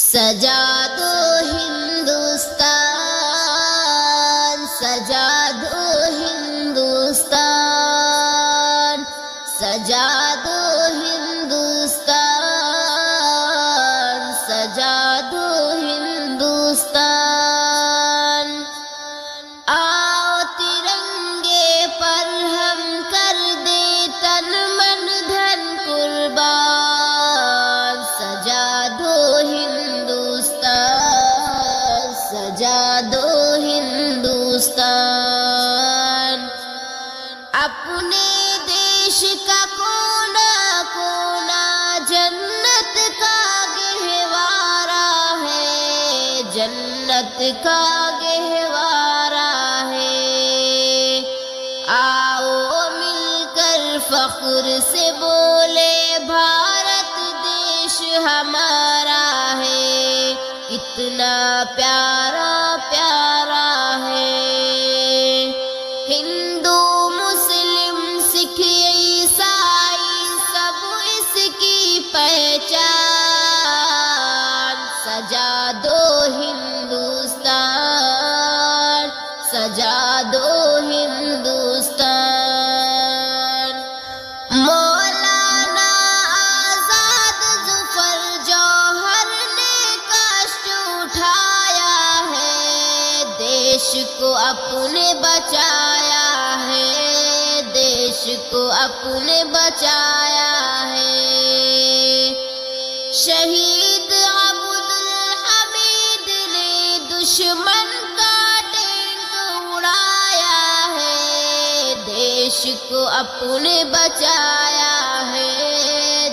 سجا دو ہندوستان، سجا دو ہندوستان، سجا دو ہندوستان، سجا دو ہندوستان۔ آؤ ترنگے پر ہم کر دے تن من دھن قربان، سجا دو ہندوستان، سجا دو ہندوستان۔ اپنے دیش کا کونا کونا جنت کا گہوارہ ہے، جنت کا گہوارہ ہے۔ آؤ مل کر فخر سے بولے بھارت دیش ہمارا ہے، کتنا پیارا پیارا ہے۔ ہندو مسلم سکھ عیسائی سب اس کی پہچان، سجا دو ہندوستان، سجا دو ہندوستان۔ مولانا آزاد ظفر جوہر نے کشت اٹھایا ہے، دیش کو اپنے بچایا ہے، دیش کو اپنے بچایا ہے۔ شہید عبد الحمید نے دشمن کا ٹینک اڑایا ہے، دیش کو اپنے بچایا ہے،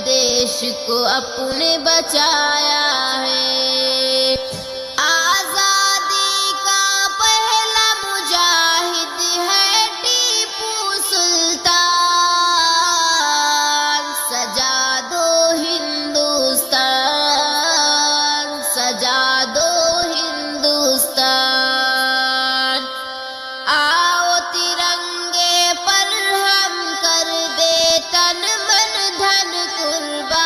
دیش کو اپنے بچایا ہے۔ آزادی کا پہلا مجاہد ہے ٹیپو سلطان، سجا دو ہندوستان، سجا دو ہندوستان۔ آؤ ترنگے پر ہم کر دے تن من دھن قربان،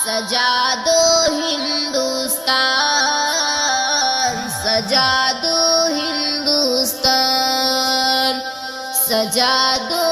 سجا دو ہندوستان، سجا دو ہندوستان، سجا دو